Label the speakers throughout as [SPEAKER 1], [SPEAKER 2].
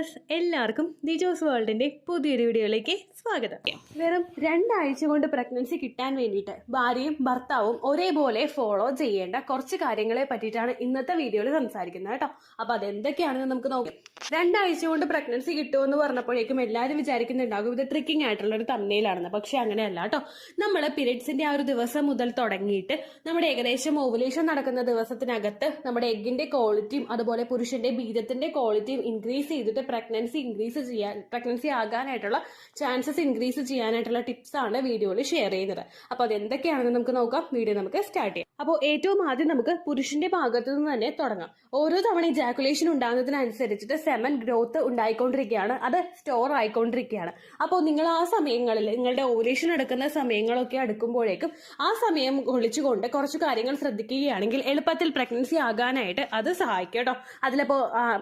[SPEAKER 1] Viewers എല്ലാവർക്കും ദിജോസ് വേൾഡിന്റെ പുതിയൊരു വീഡിയോയിലേക്ക് സ്വാഗതം. വെറും 2 ആഴ്ച കൊണ്ട് പ്രഗ്നൻസി കിട്ടാൻ വേണ്ടിയിട്ട് ഭാര്യയും ഭർത്താവും ഒരേപോലെ ഫോളോ ചെയ്യേണ്ട കുറച്ച് കാര്യങ്ങളെ പറ്റിയിട്ടാണ് ഇന്നത്തെ വീഡിയോയിൽ സംസാരിക്കുന്നത് കേട്ടോ. അപ്പൊ അതെന്തൊക്കെയാണെന്ന് നമുക്ക് നോക്കാം. 2 ആഴ്ച കൊണ്ട് പ്രഗ്നൻസി കിട്ടുമെന്ന് പറഞ്ഞപ്പോഴേക്കും എല്ലാവരും വിചാരിക്കുന്നുണ്ടാകും ഇത് ട്രിക്കിംഗ് ആയിട്ടുള്ള ഒരു തമ്മിലാണെന്ന്. പക്ഷെ അങ്ങനെയല്ല കേട്ടോ. നമ്മള് പീരിയഡ്സിന്റെ ആ ഒരു ദിവസം മുതൽ തുടങ്ങിയിട്ട് നമ്മുടെ ഏകദേശം ഓവുലേഷൻ നടക്കുന്ന ദിവസത്തിനകത്ത് നമ്മുടെ എഗ്ഗിന്റെ ക്വാളിറ്റിയും അതുപോലെ പുരുഷന്റെ ബീജത്തിന്റെ ക്വാളിറ്റിയും ഇൻക്രീസ് ചെയ്തിട്ട് പ്രഗ്നൻസി ആകാനായിട്ടുള്ള ചാൻസസ് ഇൻക്രീസ് ചെയ്യാനായിട്ടുള്ള ടിപ്സ് ആണ് വീഡിയോയിൽ ഷെയർ ചെയ്യുന്നത്. അപ്പൊ അതെന്തൊക്കെയാണെന്ന് നമുക്ക് നോക്കാം. വീഡിയോ നമുക്ക് സ്റ്റാർട്ട് ചെയ്യാം. അപ്പോൾ ഏറ്റവും ആദ്യം നമുക്ക് പുരുഷന്റെ ഭാഗത്തു നിന്ന് തന്നെ തുടങ്ങാം. ഓരോ തവണ ഇജാക്കുലേഷൻ ഉണ്ടാകുന്നതിനനുസരിച്ചിട്ട് സെമൻ ഗ്രോത്ത് ഉണ്ടായിക്കൊണ്ടിരിക്കുകയാണ്, അത് സ്റ്റോർ ആയിക്കൊണ്ടിരിക്കുകയാണ്. അപ്പോൾ നിങ്ങൾ ആ സമയങ്ങളിൽ നിങ്ങളുടെ ഓവുലേഷൻ എടുക്കുന്ന സമയങ്ങളൊക്കെ അടുക്കുമ്പോഴേക്കും ആ സമയം ഒളിച്ചുകൊണ്ട് കുറച്ച് കാര്യങ്ങൾ ശ്രദ്ധിക്കുകയാണെങ്കിൽ എളുപ്പത്തിൽ പ്രഗ്നൻസി ആകാനായിട്ട് അത് സഹായിക്കും കേട്ടോ. അതിലിപ്പോ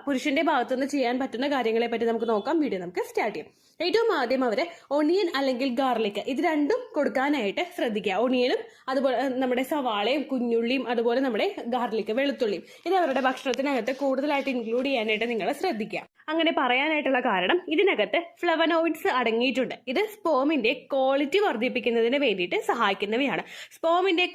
[SPEAKER 1] പുരുഷന്റെ ഭാഗത്തുനിന്ന് ചെയ്യാൻ പറ്റുന്ന കാര്യങ്ങളെ പറ്റി നമുക്ക് നോക്കാം. വീഡിയോ നമുക്ക് സ്റ്റാർട്ട് ചെയ്യാം. ഏറ്റവും ആദ്യം അവര് ഒണിയൻ അല്ലെങ്കിൽ ഗാർലിക് ഇത് രണ്ടും കൊടുക്കാനായിട്ട് ശ്രദ്ധിക്കുക. ഒണിയനും അതുപോലെ നമ്മുടെ സവാളയും കുഞ്ഞുള്ളിയും അതുപോലെ നമ്മുടെ ഗാർലിക് വെളുത്തുള്ളിയും ഇത് അവരുടെ ഭക്ഷണത്തിനകത്ത് കൂടുതലായിട്ട് ഇൻക്ലൂഡ് ചെയ്യാനായിട്ട് നിങ്ങൾ ശ്രദ്ധിക്കുക. അങ്ങനെ പറയാനായിട്ടുള്ള കാരണം ഇതിനകത്ത് ഫ്ലവനോയിഡ്സ് അടങ്ങിയിട്ടുണ്ട്. ഇത് സ്പേമിന്റെ ക്വാളിറ്റി വർദ്ധിപ്പിക്കുന്നതിന് വേണ്ടിയിട്ട് സഹായിക്കുന്നവയാണ്. സ്പേമിന്റെ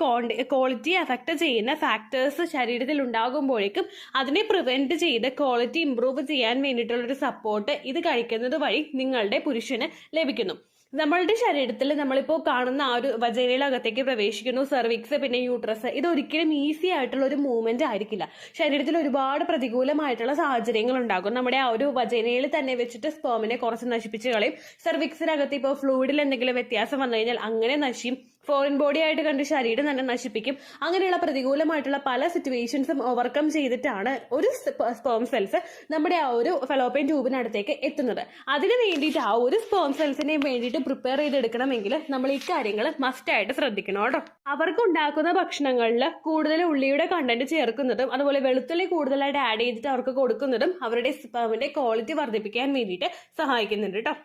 [SPEAKER 1] ക്വാളിറ്റി അഫക്ട് ചെയ്യുന്ന ഫാക്ടേഴ്സ് ശരീരത്തിൽ ഉണ്ടാകുമ്പോഴേക്കും അതിനെ പ്രിവെന്റ് ചെയ്ത് ക്വാളിറ്റി ഇംപ്രൂവ് ചെയ്യാൻ വേണ്ടിയിട്ടുള്ള ഒരു സപ്പോർട്ട് ഇത് കഴിക്കുന്നത് വഴി നിങ്ങളുടെ പുരുഷന് ലഭിക്കുന്നു. നമ്മളുടെ ശരീരത്തിൽ നമ്മളിപ്പോ കാണുന്ന ആ ഒരു വജൈനയിലകത്തേക്ക് പ്രവേശിക്കുന്നു സെർവിക്സ് പിന്നെ യൂട്രസ്, ഇത് ഒരിക്കലും ഈസി ആയിട്ടുള്ള ഒരു മൂവ്മെന്റ് ആയിരിക്കില്ല. ശരീരത്തിൽ ഒരുപാട് പ്രതികൂലമായിട്ടുള്ള സാഹചര്യങ്ങൾ ഉണ്ടാകും. നമ്മുടെ ആ ഒരു വജൈനയിൽ തന്നെ വെച്ചിട്ട് സ്പേമിനെ കുറച്ച് നശിപ്പിച്ച് കളയും. സെർവിക്സിനകത്ത് ഇപ്പോൾ ഫ്ലൂയിഡിൽ എന്തെങ്കിലും വ്യത്യാസം വന്നു കഴിഞ്ഞാൽ അങ്ങനെ നശിയും. ഫോറിൻ ബോഡി ആയിട്ട് കണ്ട് ശരീരം തന്നെ നശിപ്പിക്കും. അങ്ങനെയുള്ള പ്രതികൂലമായിട്ടുള്ള പല സിറ്റുവേഷൻസും ഓവർകം ചെയ്തിട്ടാണ് ഒരു സ്പേം സെൽസ് നമ്മുടെ ആ ഒരു ഫലോപ്പിയൻ ട്യൂബിനടുത്തേക്ക് എത്തുന്നത്. അതിന് വേണ്ടിയിട്ട് ആ ഒരു സ്പേം സെൽസിനെ വേണ്ടിയിട്ട് പ്രിപ്പയർ ചെയ്തെടുക്കണമെങ്കിൽ നമ്മൾ ഈ കാര്യങ്ങൾ മസ്റ്റ് ആയിട്ട് ശ്രദ്ധിക്കണം കേട്ടോ. അവർക്ക് ഉണ്ടാക്കുന്ന ഭക്ഷണങ്ങളിൽ കൂടുതൽ ഉള്ളിയുടെ കണ്ടന്റ് ചേർക്കുന്നതും അതുപോലെ വെളുത്തുള്ളി കൂടുതലായിട്ട് ആഡ് ചെയ്തിട്ട് അവർക്ക് കൊടുക്കുന്നതും അവരുടെ സ്പേമിന്റെ ക്വാളിറ്റി വർദ്ധിപ്പിക്കാൻ വേണ്ടിയിട്ട് സഹായിക്കുന്നുണ്ട് കേട്ടോ.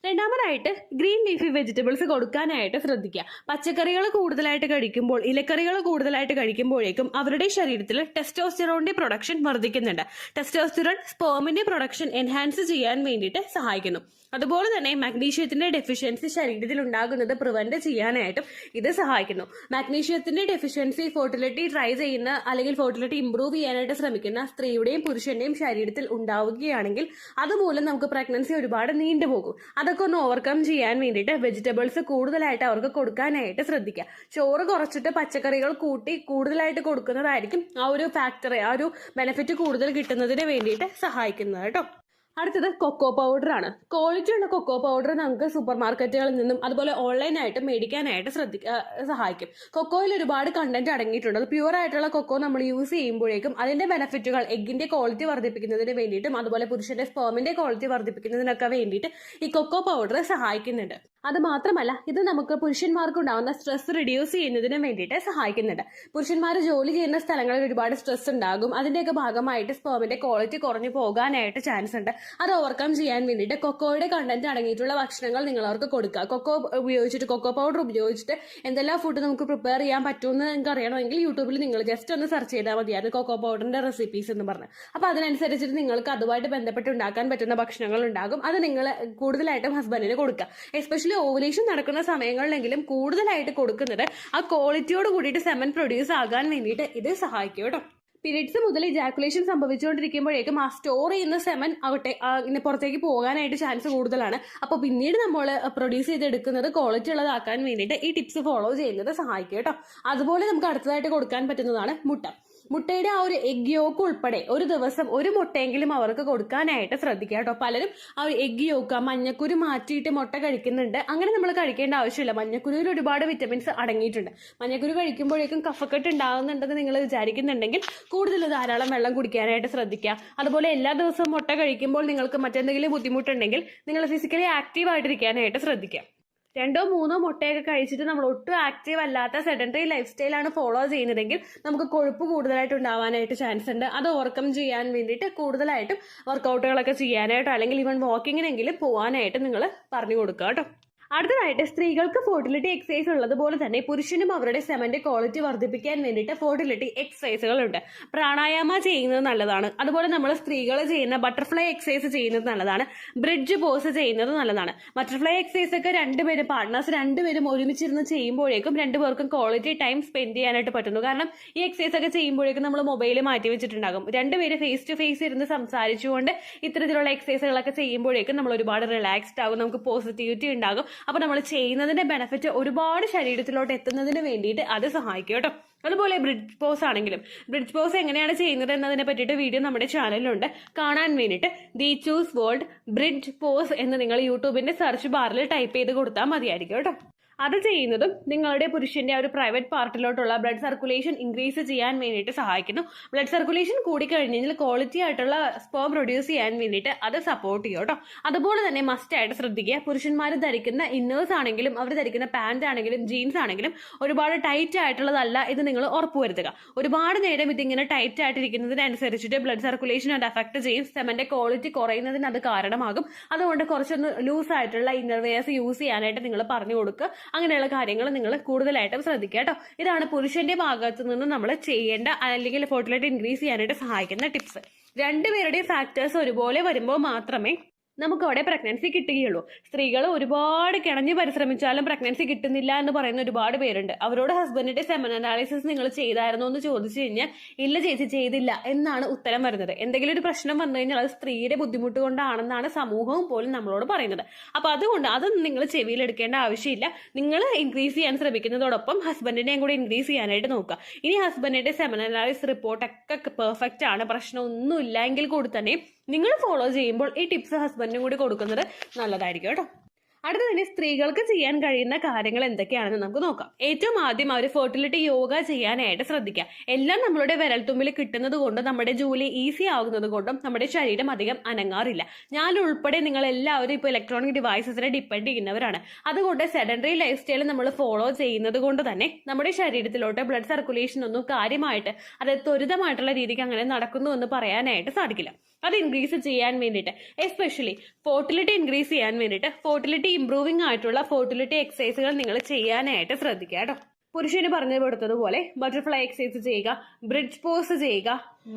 [SPEAKER 1] രണ്ടാമതായിട്ട് ഗ്രീൻ ലീഫി വെജിറ്റബിൾസ് കൊടുക്കാനായിട്ട് ശ്രദ്ധിക്കുക. പച്ചക്കറികൾ കൂടുതലായിട്ട് കഴിക്കുമ്പോൾ ഇലക്കറികൾ കൂടുതലായിട്ട് കഴിക്കുമ്പോഴേക്കും അവരുടെ ശരീരത്തിൽ ടെസ്റ്റോസ്റ്റെറോണിന്റെ പ്രൊഡക്ഷൻ വർദ്ധിക്കുന്നുണ്ട്. ടെസ്റ്റോസ്റ്റെറോൺ സ്പേമിന്റെ പ്രൊഡക്ഷൻ എൻഹാൻസ് ചെയ്യാൻ വേണ്ടിയിട്ട് സഹായിക്കുന്നു. അതുപോലെ തന്നെ മാഗ്നീഷ്യത്തിന്റെ ഡെഫിഷ്യൻസി ശരീരത്തിൽ ഉണ്ടാകുന്നത് പ്രിവെന്റ് ചെയ്യാനായിട്ടും ഇത് സഹായിക്കുന്നു. മാഗ്നീഷ്യത്തിന്റെ ഡെഫിഷ്യൻസി ഫെർട്ടിലിറ്റി ട്രൈ ചെയ്യുന്ന അല്ലെങ്കിൽ ഫെർട്ടിലിറ്റി ഇംപ്രൂവ് ചെയ്യാനായിട്ട് ശ്രമിക്കുന്ന സ്ത്രീയുടെയും പുരുഷന്റെയും ശരീരത്തിൽ ഉണ്ടാവുകയാണെങ്കിൽ അതുമൂലം നമുക്ക് പ്രഗ്നൻസി ഒരുപാട് നീണ്ടുപോകും. അതൊക്കെ ഒന്ന് ഓവർകം ചെയ്യാൻ വേണ്ടിയിട്ട് വെജിറ്റബിൾസ് കൂടുതലായിട്ട് അവർക്ക് കൊടുക്കാനായിട്ട് ശ്രദ്ധിക്കുക. ചോറ് കുറച്ചിട്ട് പച്ചക്കറികൾ കൂട്ടി കൂടുതലായിട്ട് കൊടുക്കുന്നതായിരിക്കും ആ ഒരു ഫാക്ടറി ആ ഒരു ബെനിഫിറ്റ് കൂടുതൽ കിട്ടുന്നതിന് വേണ്ടിയിട്ട് സഹായിക്കുന്നത് കേട്ടോ. അടുത്തത് കൊക്കോ പൗഡർ ആണ്. ക്വാളിറ്റി ഉള്ള കൊക്കോ പൗഡർ നമുക്ക് സൂപ്പർ മാർക്കറ്റുകളിൽ നിന്നും അതുപോലെ ഓൺലൈനായിട്ട് മേടിക്കാനായിട്ട് സഹായിക്കും. കൊക്കോയിൽ ഒരുപാട് കണ്ടന്റ് അടങ്ങിയിട്ടുണ്ട്. അത് പ്യൂർ ആയിട്ടുള്ള കൊക്കോ നമ്മൾ യൂസ് ചെയ്യുമ്പോഴേക്കും അതിന്റെ ബെനിഫിറ്റുകൾ എഗ്ഗിന്റെ ക്വാളിറ്റി വർദ്ധിപ്പിക്കുന്നതിന് വേണ്ടിയിട്ടും അതുപോലെ പുരുഷന്റെ സ്പേമിന്റെ ക്വാളിറ്റി വർദ്ധിപ്പിക്കുന്നതിനൊക്കെ വേണ്ടിയിട്ട് ഈ കൊക്കോ പൗഡർ സഹായിക്കുന്നുണ്ട്. അത് മാത്രമല്ല ഇത് നമുക്ക് പുരുഷന്മാർക്ക് ഉണ്ടാകുന്ന സ്ട്രെസ് റിഡ്യൂസ് ചെയ്യുന്നതിന് വേണ്ടിയിട്ട് സഹായിക്കുന്നുണ്ട്. പുരുഷന്മാർ ജോലി ചെയ്യുന്ന സ്ഥലങ്ങളിൽ ഒരുപാട് സ്ട്രെസ് ഉണ്ടാകും. അതിന്റെയൊക്കെ ഭാഗമായിട്ട് സ്പേമിന്റെ ക്വാളിറ്റി കുറഞ്ഞു പോകാനായിട്ട് ചാൻസ് ഉണ്ട്. അത് ഓവർകം ചെയ്യാൻ വേണ്ടിയിട്ട് കൊക്കോയുടെ കണ്ടന്റ് അടങ്ങിയിട്ടുള്ള ഭക്ഷണങ്ങൾ നിങ്ങൾ അവർക്ക് കൊടുക്കുക. കൊക്കോ പൗഡർ ഉപയോഗിച്ചിട്ട് എന്തെല്ലാം ഫുഡ് നമുക്ക് പ്രിപ്പയർ ചെയ്യാൻ പറ്റുമെന്ന് നിങ്ങൾക്ക് അറിയണമെങ്കിൽ യൂട്യൂബിൽ നിങ്ങൾ ജസ്റ്റ് ഒന്ന് സെർച്ച് ചെയ്താൽ മതിയായിരുന്നു കൊക്കോ പൗഡറിന്റെ റെസിപ്പീസ് എന്ന് പറഞ്ഞ്. അപ്പൊ അതിനനുസരിച്ചിട്ട് നിങ്ങൾക്ക് അതുമായിട്ട് ബന്ധപ്പെട്ട് ഉണ്ടാക്കാൻ പറ്റുന്ന ഭക്ഷണങ്ങൾ ഉണ്ടാകും. അത് നിങ്ങൾ കൂടുതലായിട്ടും ഹസ്ബൻഡിന് കൊടുക്കുക. എസ്പെഷ്യലി ഓവുലേഷൻ നടക്കുന്ന സമയങ്ങളിലെങ്കിലും കൂടുതലായിട്ട് കൊടുക്കുന്നത് ആ ക്വാളിറ്റിയോട് കൂടിയിട്ട് സെമൻ പ്രൊഡ്യൂസ് ആകാൻ വേണ്ടിയിട്ട് ഇത് സഹായിക്കും കേട്ടോ. പീരിയഡ്സ് മുതൽ ഇജാക്കുലേഷൻ സംഭവിച്ചുകൊണ്ടിരിക്കുമ്പോഴേക്കും ആ സ്റ്റോർ ചെയ്യുന്ന സെമൻ ആവട്ടെ ഇങ്ങനെ പുറത്തേക്ക് പോകാനായിട്ട് ചാൻസ് കൂടുതലാണ്. അപ്പോൾ പിന്നീട് നമ്മൾ പ്രൊഡ്യൂസ് ചെയ്തെടുക്കുന്നത് ക്വാളിറ്റി ഉള്ളതാക്കാൻ വേണ്ടിയിട്ട് ഈ ടിപ്സ് ഫോളോ ചെയ്യുന്നത് സഹായിക്കും കേട്ടോ. അതുപോലെ നമുക്ക് അടുത്തതായിട്ട് കൊടുക്കാൻ പറ്റുന്നതാണ് മുട്ട. മുട്ടയുടെ ആ ഒരു എഗ് യോക്ക് ഉൾപ്പെടെ ഒരു ദിവസം ഒരു മുട്ടയെങ്കിലും അവർക്ക് കൊടുക്കാനായിട്ട് ശ്രദ്ധിക്കുക കേട്ടോ. പലരും ആ ഒരു എഗ് യോക്ക് മഞ്ഞക്കുരു മാറ്റിയിട്ട് മുട്ട കഴിക്കുന്നുണ്ട്. അങ്ങനെ നമ്മൾ കഴിക്കേണ്ട ആവശ്യമില്ല. മഞ്ഞക്കുരുവിൽ ഒരുപാട് വിറ്റമിൻസ് അടങ്ങിയിട്ടുണ്ട്. മഞ്ഞക്കുരു കഴിക്കുമ്പോഴേക്കും കഫക്കെട്ട് ഉണ്ടാകുന്നുണ്ടെന്ന് നിങ്ങൾ വിചാരിക്കുന്നുണ്ടെങ്കിൽ കൂടുതൽ ധാരാളം വെള്ളം കുടിക്കാനായിട്ട് ശ്രദ്ധിക്കുക. അതുപോലെ എല്ലാ ദിവസവും മുട്ട കഴിക്കുമ്പോൾ നിങ്ങൾക്ക് മറ്റെന്തെങ്കിലും ബുദ്ധിമുട്ടുണ്ടെങ്കിൽ നിങ്ങൾ ഫിസിക്കലി ആക്റ്റീവ് ആയിട്ടിരിക്കാനായിട്ട് ശ്രദ്ധിക്കുക. 2-3 മുട്ടയൊക്കെ കഴിച്ചിട്ട് നമ്മൾ ഒട്ടും ആക്റ്റീവ് അല്ലാത്ത സെഡൻറ്ററി ലൈഫ് സ്റ്റൈലാണ് ഫോളോ ചെയ്യുന്നതെങ്കിൽ നമുക്ക് കൊഴുപ്പ് കൂടുതലായിട്ട് ഉണ്ടാവാനായിട്ട് ചാൻസ് ഉണ്ട്. അത് ഓവർകം ചെയ്യാൻ വേണ്ടിയിട്ട് കൂടുതലായിട്ടും വർക്കൗട്ടുകളൊക്കെ ചെയ്യാനായിട്ടോ അല്ലെങ്കിൽ ഈവൻ വാക്കിങ്ങിനെങ്കിലും പോകാനായിട്ട് നിങ്ങൾ പറഞ്ഞു കൊടുക്കുക കേട്ടോ. അടുത്തതായിട്ട് സ്ത്രീകൾക്ക് ഫോർട്ടിലിറ്റി എക്സസൈസ് ഉള്ളതുപോലെ തന്നെ പുരുഷനും അവരുടെ സെമന്റെ ക്വാളിറ്റി വർദ്ധിപ്പിക്കാൻ വേണ്ടിയിട്ട് ഫോർട്ടിലിറ്റി എക്സസൈസുകൾ ഉണ്ട്. പ്രാണായാമ ചെയ്യുന്നത് നല്ലതാണ്. അതുപോലെ നമ്മൾ സ്ത്രീകൾ ചെയ്യുന്ന ബട്ടർഫ്ലൈ എക്സസൈസ് ചെയ്യുന്നത് നല്ലതാണ്. ബ്രിഡ്ജ് പോസ് ചെയ്യുന്നത് നല്ലതാണ്. ബട്ടർഫ്ലൈ എക്സസൈസ് ഒക്കെ രണ്ടുപേരും പാർട്ട്നേഴ്സ് രണ്ടുപേരും ഒരുമിച്ചിരുന്ന് ചെയ്യുമ്പോഴേക്കും രണ്ടുപേർക്കും ക്വാളിറ്റി ടൈം സ്പെൻഡ് ചെയ്യാനായിട്ട് പറ്റുന്നു. കാരണം ഈ എക്സസൈസ് ഒക്കെ ചെയ്യുമ്പോഴേക്കും നമ്മൾ മൊബൈൽ മാറ്റി വെച്ചിട്ടുണ്ടാകും. രണ്ടുപേരും ഫേസ് ടു ഫേസ് ഇരുന്ന് സംസാരിച്ചുകൊണ്ട് ഇത്തരത്തിലുള്ള എക്സസൈസുകളൊക്കെ ചെയ്യുമ്പോഴേക്കും നമ്മൾ ഒരുപാട് റിലാക്സ്ഡ് ആകും, നമുക്ക് പോസിറ്റിവിറ്റി ഉണ്ടാകും. അപ്പൊ നമ്മൾ ചെയ്യുന്നതിന്റെ ബെനിഫിറ്റ് ഒരുപാട് ശരീരത്തിലോട്ട് എത്തുന്നതിന് വേണ്ടിയിട്ട് അത് സഹായിക്കും കേട്ടോ. അതുപോലെ ബ്രിഡ്ജ് പോസ് ആണെങ്കിലും ബ്രിഡ്ജ് പോസ് എങ്ങനെയാണ് ചെയ്യുന്നത് എന്നതിനെ പറ്റിയിട്ട് വീഡിയോ നമ്മുടെ ചാനലിലുണ്ട്. കാണാൻ വേണ്ടിയിട്ട് the choose world bridge pose എന്ന് നിങ്ങൾ യൂട്യൂബിന്റെ സെർച്ച് ബാറിൽ ടൈപ്പ് ചെയ്ത് കൊടുത്താൽ മതിയായിരിക്കും കേട്ടോ. അത് ചെയ്യുന്നതും നിങ്ങളുടെ പുരുഷന്റെ ആ ഒരു പ്രൈവറ്റ് പാർട്ടിലോട്ടുള്ള ബ്ലഡ് സർക്കുലേഷൻ ഇൻക്രീസ് ചെയ്യാൻ വേണ്ടിയിട്ട് സഹായിക്കുന്നു. ബ്ലഡ് സർക്കുലേഷൻ കൂടിക്കഴിഞ്ഞാൽ ക്വാളിറ്റി ആയിട്ടുള്ള സ്പേം പ്രൊഡ്യൂസ് ചെയ്യാൻ വേണ്ടിയിട്ട് അത് സപ്പോർട്ട് ചെയ്യും കേട്ടോ. അതുപോലെ തന്നെ മസ്റ്റ് ആയിട്ട് ശ്രദ്ധിക്കുക, പുരുഷന്മാർ ധരിക്കുന്ന ഇന്നേഴ്സ് ആണെങ്കിലും അവർ ധരിക്കുന്ന പാന്റ് ആണെങ്കിലും ജീൻസ് ആണെങ്കിലും ഒരുപാട് ടൈറ്റ് ആയിട്ടുള്ളതല്ല ഇത് നിങ്ങൾ ഉറപ്പുവരുത്തുക. ഒരുപാട് നേരം ഇതിങ്ങനെ ടൈറ്റ് ആയിട്ടിരിക്കുന്നതിനനുസരിച്ചിട്ട് ബ്ലഡ് സർക്കുലേഷൻ അത് അഫക്ട് ചെയ്യും. സെമന്റെ ക്വാളിറ്റി കുറയുന്നതിന് അത് കാരണമാകും. അതുകൊണ്ട് കുറച്ചൊന്ന് ലൂസ് ആയിട്ടുള്ള ഇന്നർവെയർസ് യൂസ് ചെയ്യാനായിട്ട് നിങ്ങൾ പറഞ്ഞു കൊടുക്കുക. അങ്ങനെയുള്ള കാര്യങ്ങൾ നിങ്ങൾ കൂടുതലായിട്ടും ശ്രദ്ധിക്കുക കേട്ടോ. ഇതാണ് പുരുഷന്റെ ഭാഗത്തു നിന്ന് നമ്മൾ ചെയ്യേണ്ട അല്ലെങ്കിൽ ഫെർട്ടിലിറ്റി ഇൻക്രീസ് ചെയ്യാനായിട്ട് സഹായിക്കുന്ന ടിപ്സ്. രണ്ടുപേരുടെയും ഫാക്ടേഴ്സ് ഒരുപോലെ വരുമ്പോൾ മാത്രമേ നമുക്ക് അവിടെ പ്രഗ്നൻസി കിട്ടുകയുള്ളൂ. സ്ത്രീകൾ ഒരുപാട് കിണഞ്ഞ് പരിശ്രമിച്ചാലും പ്രഗ്നൻസി കിട്ടുന്നില്ല എന്ന് പറയുന്ന ഒരുപാട് പേരുണ്ട്. അവരോട് ഹസ്ബൻഡിന്റെ സെമൻ അനാലിസിസ് നിങ്ങൾ ചെയ്തായിരുന്നോ എന്ന് ചോദിച്ചു കഴിഞ്ഞാൽ ഇല്ല ചേച്ചി ചെയ്തില്ല എന്നാണ് ഉത്തരം വരുന്നത്. എന്തെങ്കിലും ഒരു പ്രശ്നം വന്നു കഴിഞ്ഞാൽ അത് സ്ത്രീയുടെ ബുദ്ധിമുട്ട് കൊണ്ടാണെന്നാണ് സമൂഹവും പോലും നമ്മളോട് പറയുന്നത്. അപ്പൊ അതുകൊണ്ട് അതൊന്നും നിങ്ങൾ ചെവിയിലെടുക്കേണ്ട ആവശ്യമില്ല. നിങ്ങൾ ഇൻക്രീസ് ചെയ്യാൻ ശ്രമിക്കുന്നതോടൊപ്പം ഹസ്ബൻഡിനെയും കൂടി ഇൻക്രീസ് ചെയ്യാനായിട്ട് നോക്കുക. ഇനി ഹസ്ബൻഡിന്റെ സെമൻ അനാലിസിസ് റിപ്പോർട്ടൊക്കെ പെർഫെക്റ്റ് ആണ്, പ്രശ്നമൊന്നുമില്ല എങ്കിൽ കൂടി തന്നെ നിങ്ങൾ ഫോളോ ചെയ്യുമ്പോൾ ഈ ടിപ്സ് ഹസ്ബൻഡിനും കൂടി കൊടുക്കുന്നത് നല്ലതായിരിക്കും കേട്ടോ. അടുത്ത തന്നെ സ്ത്രീകൾക്ക് ചെയ്യാൻ കഴിയുന്ന കാര്യങ്ങൾ എന്തൊക്കെയാണെന്ന് നമുക്ക് നോക്കാം. ഏറ്റവും ആദ്യം അവർ ഫെർട്ടിലിറ്റി യോഗ ചെയ്യാനായിട്ട് ശ്രദ്ധിക്കുക. എല്ലാം നമ്മളുടെ വിരൽത്തുമ്പിൽ കിട്ടുന്നത് കൊണ്ടും നമ്മുടെ ജോലി ഈസി ആകുന്നത് കൊണ്ടും നമ്മുടെ ശരീരം അധികം അനങ്ങാറില്ല. ഞാൻ ഉൾപ്പെടെ നിങ്ങൾ എല്ലാവരും ഇപ്പോൾ ഇലക്ട്രോണിക് ഡിവൈസസിനെ ഡിപ്പെൻഡ് ചെയ്യുന്നവരാണ്. അതുകൊണ്ട് സെഡൻഡറി ലൈഫ് സ്റ്റൈൽ നമ്മൾ ഫോളോ ചെയ്യുന്നത് കൊണ്ട് തന്നെ നമ്മുടെ ശരീരത്തിലോട്ട് ബ്ലഡ് സർക്കുലേഷൻ ഒന്നും കാര്യമായിട്ട് അത് ത്വരിതമായിട്ടുള്ള രീതിക്ക് അങ്ങനെ നടക്കുന്നു എന്ന് പറയാനായിട്ട് സാധിക്കില്ല. അത് ഇൻക്രീസ് ചെയ്യാൻ വേണ്ടിയിട്ട് എസ്പെഷ്യലി ഫെർട്ടിലിറ്റി ഇൻക്രീസ് ചെയ്യാൻ വേണ്ടിയിട്ട് ഫെർട്ടിലിറ്റി ഇംപ്രൂവിംഗ് ആയിട്ടുള്ള ഫെർട്ടിലിറ്റി എക്സസൈസുകൾ നിങ്ങൾ ചെയ്യാനായിട്ട് ശ്രദ്ധിക്കുക കേട്ടോ. പുരുഷന് പറഞ്ഞു കൊടുത്തതുപോലെ ബട്ടർഫ്ലൈ എക്സസൈസ് ചെയ്യുക, ബ്രിഡ്ജ് പോസ് ചെയ്യുക,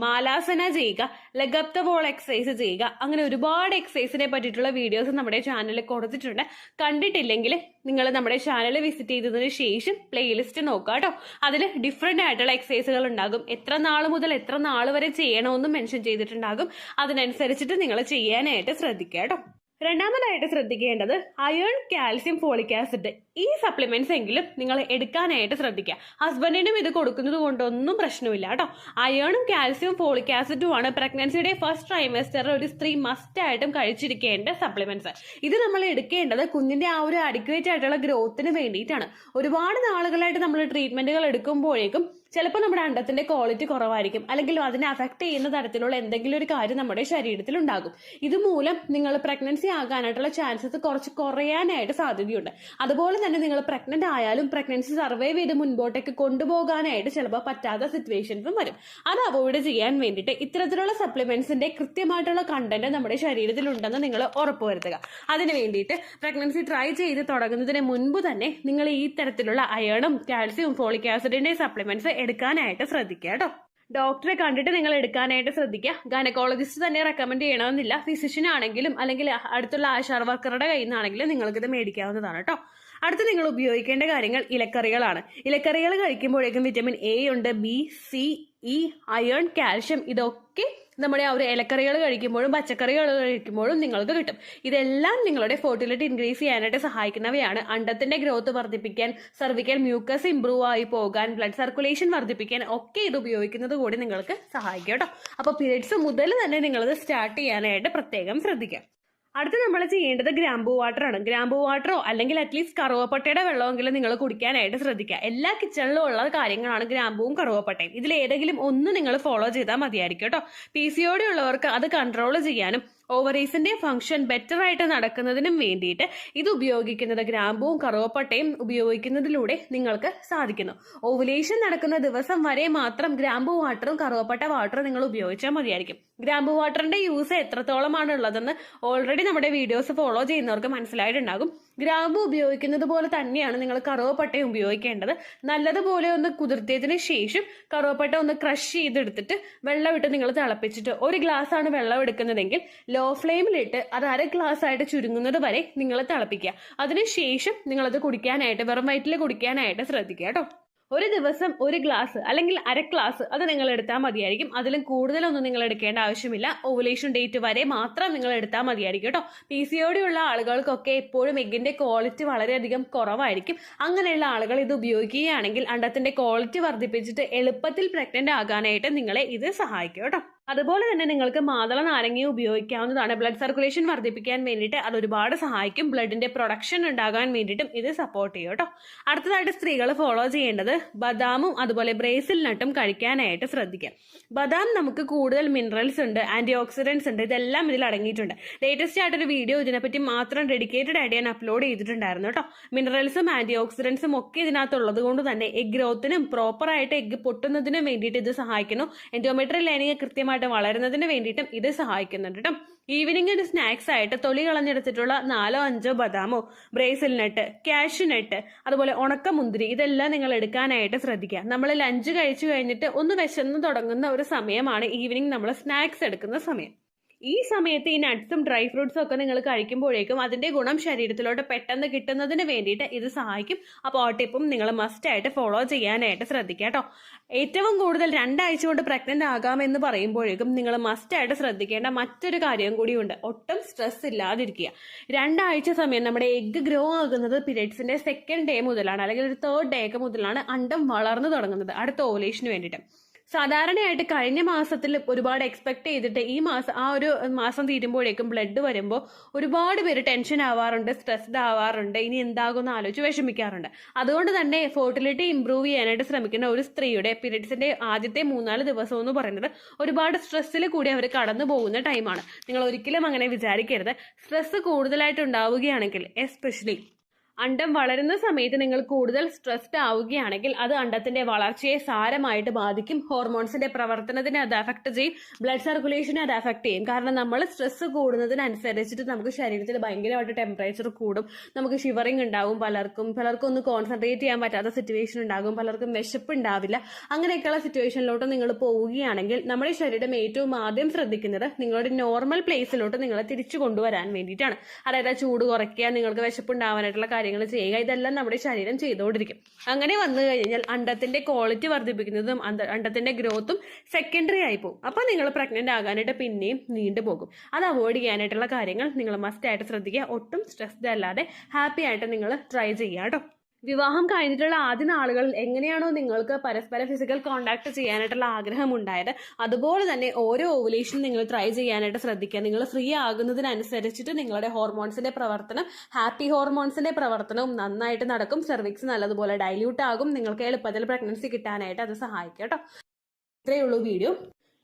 [SPEAKER 1] മാലാസന ചെയ്യുക, leg up the wall exercise ചെയ്യുക. അങ്ങനെ ഒരുപാട് എക്സസൈസിനെ പറ്റിയിട്ടുള്ള വീഡിയോസ് നമ്മുടെ ചാനലിൽ കൊടുത്തിട്ടുണ്ട്. കണ്ടിട്ടില്ലെങ്കിൽ നിങ്ങൾ നമ്മുടെ ചാനൽ വിസിറ്റ് ചെയ്തതിന് ശേഷം പ്ലേലിസ്റ്റ് നോക്കുക കേട്ടോ. അതിൽ ഡിഫറെന്റ് ആയിട്ടുള്ള എക്സസൈസുകൾ ഉണ്ടാകും. എത്ര നാൾ മുതൽ എത്ര നാൾ വരെ ചെയ്യണമെന്നും മെൻഷൻ ചെയ്തിട്ടുണ്ടാകും. അതിനനുസരിച്ചിട്ട് നിങ്ങൾ ചെയ്യാനായിട്ട് ശ്രദ്ധിക്കുക കേട്ടോ. രണ്ടാമതായിട്ട് ശ്രദ്ധിക്കേണ്ടത് അയേൺ, കാൽസ്യം, ഫോളിക് ആസിഡ് ഈ സപ്ലിമെന്റ്സ് എങ്കിലും നിങ്ങൾ എടുക്കാനായിട്ട് ശ്രദ്ധിക്കുക. ഹസ്ബൻഡിനും ഇത് കൊടുക്കുന്നത് കൊണ്ടൊന്നും പ്രശ്നമില്ല കേട്ടോ. അയേണും കാൽസ്യവും ഫോളിക് ആസിഡും ആണ് പ്രഗ്നൻസിയുടെ ഫസ്റ്റ് ട്രൈമസ്റ്ററിൽ ഒരു സ്ത്രീ മസ്റ്റ് ആയിട്ടും കഴിച്ചിരിക്കേണ്ട സപ്ലിമെന്റ്സ്. ഇത് നമ്മൾ എടുക്കേണ്ടത് കുഞ്ഞിന്റെ ആ ഒരു അഡിക്വേറ്റ് ആയിട്ടുള്ള ഗ്രോത്തിന് വേണ്ടിയിട്ടാണ്. ഒരുപാട് നാളുകളായിട്ട് നമ്മൾ ട്രീറ്റ്മെന്റുകൾ എടുക്കുമ്പോഴേക്കും ചിലപ്പോൾ നമ്മുടെ അണ്ടത്തിന്റെ ക്വാളിറ്റി കുറവായിരിക്കും, അല്ലെങ്കിൽ അതിനെ അഫക്ട് ചെയ്യുന്ന തരത്തിലുള്ള എന്തെങ്കിലും ഒരു കാര്യം നമ്മുടെ ശരീരത്തിൽ ഉണ്ടാകും. ഇതുമൂലം നിങ്ങൾ പ്രഗ്നൻസി ആകാനായിട്ടുള്ള ചാൻസസ് കുറച്ച് കുറയാനായിട്ട് സാധ്യതയുണ്ട്. അതുപോലെ തന്നെ നിങ്ങൾ പ്രഗ്നന്റ് ആയാലും പ്രഗ്നൻസി സർവൈവ് ചെയ്ത് മുൻപോട്ടേക്ക് കൊണ്ടുപോകാനായിട്ട് ചിലപ്പോൾ പറ്റാത്ത സിറ്റുവേഷൻസും വരും. അത് അവോയ്ഡ് ചെയ്യാൻ വേണ്ടിയിട്ട് ഇത്തരത്തിലുള്ള സപ്ലിമെന്റ്സിന്റെ കൃത്യമായിട്ടുള്ള കണ്ടന്റ് നമ്മുടെ ശരീരത്തിൽ ഉണ്ടെന്ന് നിങ്ങൾ ഉറപ്പുവരുത്തുക. അതിന് വേണ്ടിയിട്ട് പ്രഗ്നൻസി ട്രൈ ചെയ്ത് തുടങ്ങുന്നതിന് മുൻപ് തന്നെ നിങ്ങൾ ഈ തരത്തിലുള്ള അയണും കാൽസ്യവും ഫോളിക് ആസിഡിന്റെ സപ്ലിമെന്റ്സ് എടുക്കാനായിട്ട് ശ്രദ്ധിക്കുക കേട്ടോ. ഡോക്ടറെ കണ്ടിട്ട് നിങ്ങൾ എടുക്കാനായിട്ട് ശ്രദ്ധിക്കുക. ഗൈനക്കോളജിസ്റ്റ് തന്നെ റെക്കമെൻഡ് ചെയ്യണമെന്നില്ല. ഫിസിഷ്യൻ ആണെങ്കിലും അല്ലെങ്കിൽ അടുത്തുള്ള ആശാ വർക്കറുടെ കയ്യിൽ നിന്നാണെങ്കിലും നിങ്ങൾക്കിത് മേടിക്കാവുന്നതാണ് കേട്ടോ. അടുത്ത് നിങ്ങൾ ഉപയോഗിക്കേണ്ട കാര്യങ്ങൾ ഇലക്കറികളാണ്. ഇലക്കറികൾ കഴിക്കുമ്പോഴേക്കും വിറ്റമിൻ എ ഉണ്ട്, B, C, E, iron, calcium ഇതൊക്കെ നമ്മുടെ ആ ഒരു ഇലക്കറികൾ കഴിക്കുമ്പോഴും പച്ചക്കറികൾ കഴിക്കുമ്പോഴും നിങ്ങൾക്ക് കിട്ടും. ഇതെല്ലാം നിങ്ങളുടെ ഫെർട്ടിലിറ്റി ഇൻക്രീസ് ചെയ്യാനായിട്ട് സഹായിക്കുന്നവയാണ്. അണ്ടത്തിന്റെ ഗ്രോത്ത് വർദ്ധിപ്പിക്കാൻ, സർവിക്കൽ മ്യൂക്കസ് ഇംപ്രൂവ് ആയി പോകാൻ, ബ്ലഡ് സർക്കുലേഷൻ വർദ്ധിപ്പിക്കാൻ ഒക്കെ ഇത് ഉപയോഗിക്കുന്നത് കൂടി നിങ്ങൾക്ക് സഹായിക്കും കേട്ടോ. അപ്പോൾ പീരിയഡ്സ് മുതൽ തന്നെ നിങ്ങളത് സ്റ്റാർട്ട് ചെയ്യാനായിട്ട് പ്രത്യേകം ശ്രദ്ധിക്കാം. അടുത്ത് നമ്മൾ ചെയ്യേണ്ടത് ഗ്രാമ്പൂ വാട്ടർ ആണ്. ഗ്രാമ്പൂ വാട്ടറോ അല്ലെങ്കിൽ അറ്റ്ലീസ്റ്റ് കറുവപ്പട്ടയുടെ വെള്ളമെങ്കിലും നിങ്ങൾ കുടിക്കാനായിട്ട് ശ്രദ്ധിക്കുക. എല്ലാ കിച്ചണിലും ഉള്ള കാര്യങ്ങളാണ് ഗ്രാമ്പൂവും കറുവപ്പട്ടയും. ഇതിൽ ഏതെങ്കിലും ഒന്ന് നിങ്ങൾ ഫോളോ ചെയ്താൽ മതിയായിരിക്കും കേട്ടോ. PCOD ഉള്ളവർക്ക് അത് കൺട്രോൾ ചെയ്യാനും ഓവറീസിന്റെ ഫംഗ്ഷൻ ബെറ്റർ ആയിട്ട് നടക്കുന്നതിനും വേണ്ടിയിട്ട് ഇത് ഉപയോഗിക്കുന്നത് ഗ്രാമ്പൂവും കറുവപ്പട്ടയും ഉപയോഗിക്കുന്നതിലൂടെ നിങ്ങൾക്ക് സാധിക്കുന്നു. ഓവുലേഷൻ നടക്കുന്ന ദിവസം വരെ മാത്രം ഗ്രാമ്പൂ വാട്ടറും കറുവപ്പട്ട വാട്ടറും നിങ്ങൾ ഉപയോഗിച്ചാൽ മതിയായിരിക്കും. ഗ്രാമ്പൂ വാട്ടറിന്റെ യൂസ് എത്രത്തോളമാണ് ഉള്ളതെന്ന് ഓൾറെഡി നമ്മുടെ വീഡിയോസ് ഫോളോ ചെയ്യുന്നവർക്ക് മനസ്സിലായിട്ടുണ്ടാകും. ഗ്രാമ്പൂ ഉപയോഗിക്കുന്നത് പോലെ തന്നെയാണ് നിങ്ങൾ കറുവപ്പട്ടയും ഉപയോഗിക്കേണ്ടത്. നല്ലതുപോലെ ഒന്ന് കുതിർത്തിയതിനു ശേഷം കറുവപ്പട്ട ഒന്ന് ക്രഷ് ചെയ്തെടുത്തിട്ട് വെള്ളമിട്ട് നിങ്ങൾ തിളപ്പിച്ചിട്ട്, ഒരു ഗ്ലാസ് ആണ് വെള്ളം എടുക്കുന്നതെങ്കിൽ ലോ ഫ്ലെയിമിലിട്ട് അത് അര ഗ്ലാസ് ആയിട്ട് ചുരുങ്ങുന്നത് വരെ നിങ്ങൾ തിളപ്പിക്കുക. അതിനുശേഷം നിങ്ങളത് കുടിക്കാനായിട്ട്, വെറും വയറ്റിൽ കുടിക്കാനായിട്ട് ശ്രദ്ധിക്കുക കേട്ടോ. ഒരു ദിവസം ഒരു ഗ്ലാസ് അല്ലെങ്കിൽ അര ഗ്ലാസ് അത് നിങ്ങൾ എടുത്താൽ മതിയായിരിക്കും. അതിലും കൂടുതലൊന്നും നിങ്ങൾ എടുക്കേണ്ട ആവശ്യമില്ല. ഓവുലേഷൻ ഡേറ്റ് വരെ മാത്രം നിങ്ങൾ എടുത്താൽ മതിയായിരിക്കും കേട്ടോ. PCOD ഉള്ള ആളുകൾക്കൊക്കെ എപ്പോഴും എഗ്ഗിന്റെ ക്വാളിറ്റി വളരെയധികം കുറവായിരിക്കും. അങ്ങനെയുള്ള ആളുകൾ ഇത് ഉപയോഗിക്കുകയാണെങ്കിൽ അണ്ടത്തിന്റെ ക്വാളിറ്റി വർദ്ധിപ്പിച്ചിട്ട് എളുപ്പത്തിൽ പ്രഗ്നന്റ് ആകാനായിട്ട് നിങ്ങളെ ഇത് സഹായിക്കും കേട്ടോ. അതുപോലെ തന്നെ നിങ്ങൾക്ക് മാതള നാരങ്ങ ഉപയോഗിക്കാവുന്നതാണ്. ബ്ലഡ് സർക്കുലേഷൻ വർദ്ധിപ്പിക്കാൻ വേണ്ടിയിട്ട് അത് ഒരുപാട് സഹായിക്കും. ബ്ലഡിന്റെ പ്രൊഡക്ഷൻ ഉണ്ടാകാൻ വേണ്ടിയിട്ടും ഇത് സപ്പോർട്ട് ചെയ്യും കേട്ടോ. അടുത്തതായിട്ട് സ്ത്രീകൾ ഫോളോ ചെയ്യേണ്ടത് ബദാമും അതുപോലെ ബ്രേസിൽ നട്ടും കഴിക്കാനായിട്ട് ശ്രദ്ധിക്കാം. ബദാം നമുക്ക് കൂടുതൽ മിനറൽസ് ഉണ്ട്, ആന്റി ഓക്സിഡൻസ് ഉണ്ട്, ഇതെല്ലാം ഇതിൽ അടങ്ങിയിട്ടുണ്ട്. ലേറ്റസ്റ്റ് ആയിട്ടൊരു വീഡിയോ ഇതിനെപ്പറ്റി മാത്രം ഡെഡിക്കേറ്റഡ് ആയിട്ട് ഞാൻ അപ്ലോഡ് ചെയ്തിട്ടുണ്ടായിരുന്നു കേട്ടോ. മിനറൽസും ആന്റി ഓക്സിഡൻസും ഒക്കെ ഇതിനകത്തുള്ളത് കൊണ്ട് തന്നെ എഗ് ഗ്രോത്തിനും പ്രോപ്പറായിട്ട് എഗ് പൊട്ടുന്നതിനും വേണ്ടിയിട്ട് ഇത് സഹായിക്കുന്നു. എൻഡോമെട്രിയൽ ലൈനിങ് കൃത്യമായിട്ട് വളരുന്നതിന് വേണ്ടിയിട്ടും ഇത് സഹായിക്കുന്നുണ്ട് കേട്ടോ. ഈവനിങ് ഒരു സ്നാക്സ് ആയിട്ട് തൊലി കളഞ്ഞെടുത്തിട്ടുള്ള 4-5 ബദാമോ, ബ്രേസിൽ നട്ട്, കാഷ്യൂ നട്ട്, അതുപോലെ ഉണക്കമുന്തിരി ഇതെല്ലാം നിങ്ങൾ എടുക്കാനായിട്ട് ശ്രദ്ധിക്കുക. നമ്മൾ ലഞ്ച് കഴിച്ചു കഴിഞ്ഞിട്ട് ഒന്ന് വിശന്ന് തുടങ്ങുന്ന ഒരു സമയമാണ് ഈവനിങ് നമ്മൾ സ്നാക്സ് എടുക്കുന്ന സമയം. ഈ സമയത്ത് ഈ നട്ട്സും ഡ്രൈ ഫ്രൂട്ട്സും ഒക്കെ നിങ്ങൾ കഴിക്കുമ്പോഴേക്കും അതിന്റെ ഗുണം ശരീരത്തിലോട്ട് പെട്ടെന്ന് കിട്ടുന്നതിന് വേണ്ടിയിട്ട് ഇത് സഹായിക്കും. അപ്പോൾ ആ ടിപ്പും നിങ്ങൾ മസ്റ്റ് ആയിട്ട് ഫോളോ ചെയ്യാനായിട്ട് ശ്രദ്ധിക്കുക കേട്ടോ. ഏറ്റവും കൂടുതൽ 2 ആഴ്ച കൊണ്ട് പ്രഗ്നന്റ് ആകാമെന്ന് പറയുമ്പോഴേക്കും നിങ്ങൾ മസ്റ്റ് ആയിട്ട് ശ്രദ്ധിക്കേണ്ട മറ്റൊരു കാര്യം കൂടിയുണ്ട്. ഒട്ടും സ്ട്രെസ് ഇല്ലാതിരിക്കുക. 2 ആഴ്ച സമയം നമ്മുടെ എഗ് ഗ്രോ ആകുന്നത് പീരിയഡ്സിന്റെ 2nd ഡേ മുതലാണ്, അല്ലെങ്കിൽ ഒരു 3rd ഡേ ഒക്കെ മുതലാണ് അണ്ടം വളർന്നു തുടങ്ങുന്നത് അടുത്ത ഓവുലേഷന് വേണ്ടിയിട്ട്. സാധാരണയായിട്ട് കഴിഞ്ഞ മാസത്തിൽ ഒരുപാട് എക്സ്പെക്ട് ചെയ്തിട്ട് ഈ മാസം ആ ഒരു മാസം തീരുമ്പോഴേക്കും ബ്ലഡ് വരുമ്പോൾ ഒരുപാട് പേര് ടെൻഷൻ ആവാറുണ്ട്, സ്ട്രെസ്ഡ് ആവാറുണ്ട്, ഇനി എന്താകുമെന്ന് ആലോചിച്ച് വിഷമിക്കാറുണ്ട്. അതുകൊണ്ട് തന്നെ ഫെർട്ടിലിറ്റി ഇംപ്രൂവ് ചെയ്യാനായിട്ട് ശ്രമിക്കുന്ന ഒരു സ്ത്രീയുടെ പീരിയഡ്സിന്റെ ആദ്യത്തെ 3-4 ദിവസം എന്ന് പറയുന്നത് ഒരുപാട് സ്ട്രെസ്സിൽ കൂടി അവർ കടന്നു പോകുന്ന ടൈമാണ്. നിങ്ങൾ ഒരിക്കലും അങ്ങനെ വിചാരിക്കരുത്. സ്ട്രെസ് കൂടുതലായിട്ട് ഉണ്ടാവുകയാണെങ്കിൽ, എസ്പെഷ്യലി അണ്ടം വളരുന്ന സമയത്ത് നിങ്ങൾ കൂടുതൽ സ്ട്രെസ്ഡ് ആവുകയാണെങ്കിൽ അത് അണ്ടത്തിന്റെ വളർച്ചയെ സാരമായിട്ട് ബാധിക്കും. ഹോർമോൺസിന്റെ പ്രവർത്തനത്തിനെ അത് അഫക്ട് ചെയ്യും, ബ്ലഡ് സർക്കുലേഷനെ അത് അഫക്ട് ചെയ്യും. കാരണം നമ്മൾ സ്ട്രെസ് കൂടുന്നതിനനുസരിച്ചിട്ട് നമുക്ക് ശരീരത്തിൽ ഭയങ്കരമായിട്ട് ടെമ്പറേച്ചർ കൂടും, നമുക്ക് ഷിവറിങ് ഉണ്ടാവും, പലർക്കും ഒന്ന് കോൺസെൻട്രേറ്റ് ചെയ്യാൻ പറ്റാത്ത സിറ്റുവേഷൻ ഉണ്ടാകും, പലർക്കും വിശപ്പ് ഉണ്ടാവില്ല. അങ്ങനെയൊക്കെയുള്ള സിറ്റുവേഷനിലോട്ട് നിങ്ങൾ പോവുകയാണെങ്കിൽ നമ്മുടെ ശരീരം ഏറ്റവും ആദ്യം ശ്രദ്ധിക്കുന്നത് നിങ്ങളുടെ നോർമൽ പ്ലേസിലോട്ട് നിങ്ങളെ തിരിച്ചു കൊണ്ടുവരാൻ വേണ്ടിയിട്ടാണ്. അതായത് ചൂട് കുറയ്ക്കുക, നിങ്ങൾക്ക് വിശപ്പ് ഉണ്ടാവാനായിട്ടുള്ള കാര്യങ്ങൾ ചെയ്യുക, ഇതെല്ലാം നമ്മുടെ ശരീരം ചെയ്തുകൊണ്ടിരിക്കും. അങ്ങനെ വന്നു കഴിഞ്ഞാൽ അണ്ടത്തിന്റെ ക്വാളിറ്റി വർദ്ധിപ്പിക്കുന്നതും അണ്ടത്തിന്റെ ഗ്രോത്തും സെക്കൻഡറി ആയി പോകും. അപ്പൊ നിങ്ങൾ പ്രഗ്നന്റ് ആകാനായിട്ട് പിന്നെയും നീണ്ടുപോകും. അത് അവോയ്ഡ് ചെയ്യാനായിട്ടുള്ള കാര്യങ്ങൾ നിങ്ങൾ മസ്റ്റ് ആയിട്ട് ശ്രദ്ധിക്കുക. ഒട്ടും സ്ട്രെസ്ഡ് അല്ലാതെ ഹാപ്പി ആയിട്ട് നിങ്ങൾ ട്രൈ ചെയ്യുക കേട്ടോ. വിവാഹം കഴിഞ്ഞിട്ടുള്ള ആദ്യ നാളുകളിൽ എങ്ങനെയാണോ നിങ്ങൾക്ക് പരസ്പരം ഫിസിക്കൽ കോണ്ടാക്ട് ചെയ്യാനായിട്ടുള്ള ആഗ്രഹം ഉണ്ടായത്, അതുപോലെ തന്നെ ഓരോ ഓവുലേഷൻ നിങ്ങൾ ട്രൈ ചെയ്യാനായിട്ട് ശ്രദ്ധിക്കുക. നിങ്ങൾ ഫ്രീ ആകുന്നതിനനുസരിച്ചിട്ട് നിങ്ങളുടെ ഹോർമോൺസിന്റെ പ്രവർത്തനം, ഹാപ്പി ഹോർമോൺസിന്റെ പ്രവർത്തനവും നന്നായിട്ട് നടക്കും. സെർവിക്സ് നല്ലതുപോലെ ഡൈല്യൂട്ട് ആകും. നിങ്ങൾക്ക് എളുപ്പത്തിൽ പ്രഗ്നൻസി കിട്ടാനായിട്ട് അത് സഹായിക്കും കേട്ടോ. ഇത്രയേ ഉള്ളൂ വീഡിയോ.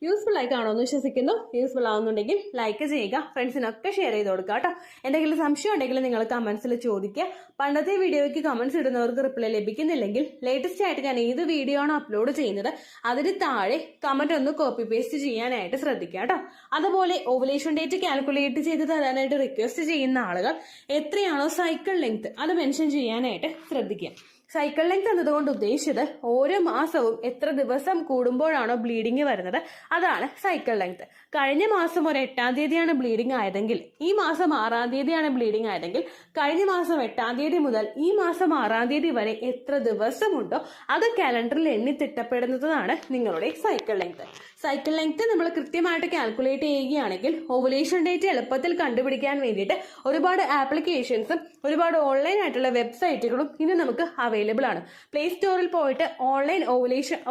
[SPEAKER 1] യൂസ്ഫുൾ ആയി കാണുമെന്ന് വിശ്വസിക്കുന്നു. യൂസ്ഫുൾ ആവുന്നുണ്ടെങ്കിൽ ലൈക്ക് ചെയ്യുക, ഫ്രണ്ട്സിനൊക്കെ ഷെയർ ചെയ്ത് കൊടുക്കുക കേട്ടോ. എന്തെങ്കിലും സംശയം ഉണ്ടെങ്കിൽ നിങ്ങൾ കമന്റ്സിൽ ചോദിക്കുക. പണ്ടത്തെ വീഡിയോയ്ക്ക് കമന്റ്സ് ഇടുന്നവർക്ക് റിപ്ലൈ ലഭിക്കുന്നില്ലെങ്കിൽ ലേറ്റസ്റ്റ് ആയിട്ട് ഞാൻ ഏത് വീഡിയോ ആണോ അപ്ലോഡ് ചെയ്യുന്നത് അതിന് താഴെ കമന്റ് ഒന്ന് കോപ്പി പേസ്റ്റ് ചെയ്യാനായിട്ട് ശ്രദ്ധിക്കുക കേട്ടോ. അതുപോലെ ഓവുലേഷൻ ഡേറ്റ് കാൽക്കുലേറ്റ് ചെയ്ത് തരാനായിട്ട് റിക്വസ്റ്റ് ചെയ്യുന്ന ആളുകൾ എത്രയാണോ സൈക്കിൾ ലെങ്ത് അത് മെൻഷൻ ചെയ്യാനായിട്ട് ശ്രദ്ധിക്കുക. സൈക്കിൾ ലെങ്ത് എന്നതുകൊണ്ട് ഉദ്ദേശിച്ചത് ഓരോ മാസവും എത്ര ദിവസം കൂടുമ്പോഴാണോ ബ്ലീഡിങ് വരുന്നത് അതാണ് സൈക്കിൾ ലെങ്ത്. കഴിഞ്ഞ മാസം ഒരു 8-ാം തീയതിയാണ് ബ്ലീഡിങ് ആയതെങ്കിൽ ഈ മാസം 6-ാം തീയതിയാണ് ബ്ലീഡിങ് ആയതെങ്കിൽ കഴിഞ്ഞ മാസം 8-ാം തീയതി മുതൽ ഈ മാസം 6-ാം തീയതി വരെ എത്ര ദിവസമുണ്ടോ അത് കാലണ്ടറിൽ എണ്ണി തിട്ടപ്പെടുന്നതാണ് നിങ്ങളുടെ സൈക്കിൾ ലെങ്ത്. സൈക്കിൾ ലെങ്ത് നമ്മൾ കൃത്യമായിട്ട് കാൽക്കുലേറ്റ് ചെയ്യുകയാണെങ്കിൽ ഓവുലേഷൻ ഡേറ്റ് എളുപ്പത്തിൽ കണ്ടുപിടിക്കാൻ വേണ്ടിയിട്ട് ഒരുപാട് ആപ്ലിക്കേഷൻസും ഒരുപാട് ഓൺലൈൻ ആയിട്ടുള്ള വെബ്സൈറ്റുകളും ഇനി നമുക്ക് അവൈലബിൾ ആണ്. പ്ലേ സ്റ്റോറിൽ പോയിട്ട് ഓൺലൈൻ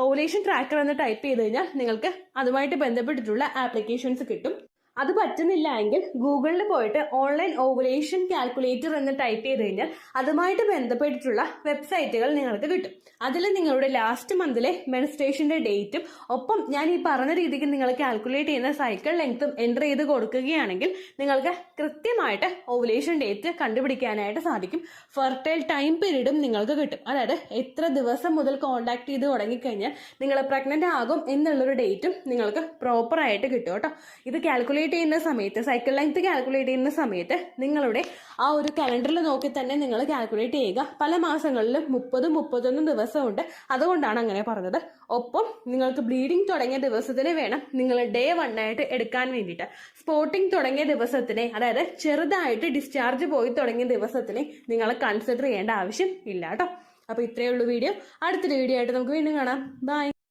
[SPEAKER 1] ഓവുലേഷൻ ട്രാക്കർ എന്ന് ടൈപ്പ് ചെയ്ത് കഴിഞ്ഞാൽ നിങ്ങൾക്ക് അതുമായിട്ട് ബന്ധപ്പെട്ടിട്ടുള്ള ആപ്ലിക്കേഷൻസ് കിട്ടും. അത് പറ്റുന്നില്ല എങ്കിൽ ഗൂഗിളിൽ പോയിട്ട് ഓൺലൈൻ ഓവുലേഷൻ കാൽക്കുലേറ്റർ എന്ന് ടൈപ്പ് ചെയ്ത് കഴിഞ്ഞാൽ അതുമായിട്ട് ബന്ധപ്പെട്ടിട്ടുള്ള വെബ്സൈറ്റുകൾ നിങ്ങൾക്ക് കിട്ടും. അതിൽ നിങ്ങളുടെ ലാസ്റ്റ് മന്തിലെ മെൻസ്ട്രേഷന്റെ ഡേറ്റും ഒപ്പം ഞാൻ ഈ പറഞ്ഞ രീതിക്ക് നിങ്ങൾ കാൽക്കുലേറ്റ് ചെയ്യുന്ന സൈക്കിൾ ലെങ്ത്തും എൻ്റർ ചെയ്ത് കൊടുക്കുകയാണെങ്കിൽ നിങ്ങൾക്ക് കൃത്യമായിട്ട് ഓവുലേഷൻ ഡേറ്റ് കണ്ടുപിടിക്കാനായിട്ട് സാധിക്കും. ഫെർട്ടൈൽ ടൈം പീരീഡും നിങ്ങൾക്ക് കിട്ടും. അതായത് എത്ര ദിവസം മുതൽ കോണ്ടാക്ട് ചെയ്ത് തുടങ്ങിക്കഴിഞ്ഞാൽ നിങ്ങൾ പ്രഗ്നന്റ് ആകും എന്നുള്ളൊരു ഡേറ്റും നിങ്ങൾക്ക് പ്രോപ്പറായിട്ട് കിട്ടും കേട്ടോ. ഇത് കാൽക്കുലേറ്റ് ചെയ്യുന്ന സമയത്ത്, സൈക്കിൾ ലെങ്ത് കാൽക്കുലേറ്റ് ചെയ്യുന്ന സമയത്ത് നിങ്ങളുടെ ആ ഒരു കലണ്ടറിൽ നോക്കി തന്നെ നിങ്ങൾ കാൽക്കുലേറ്റ് ചെയ്യുക. പല മാസങ്ങളിലും 30-31 ദിവസമുണ്ട്. അതുകൊണ്ടാണ് അങ്ങനെ പറഞ്ഞത്. ഒപ്പം നിങ്ങൾക്ക് ബ്ലീഡിങ് തുടങ്ങിയ ദിവസത്തിന് വേണം നിങ്ങൾ ഡേ 1 ആയിട്ട് എടുക്കാൻ വേണ്ടിയിട്ട്. സ്പോട്ടിങ് തുടങ്ങിയ ദിവസത്തിനെ, അതായത് ചെറുതായിട്ട് ഡിസ്ചാർജ് പോയി തുടങ്ങിയ ദിവസത്തിനെ നിങ്ങൾ കൺസിഡർ ചെയ്യേണ്ട ആവശ്യം ഇല്ല കേട്ടോ. അപ്പോൾ ഇത്രയേ ഉള്ളൂ വീഡിയോ. അടുത്തൊരു വീഡിയോ ആയിട്ട് നമുക്ക് വീണ്ടും കാണാം. ബൈ.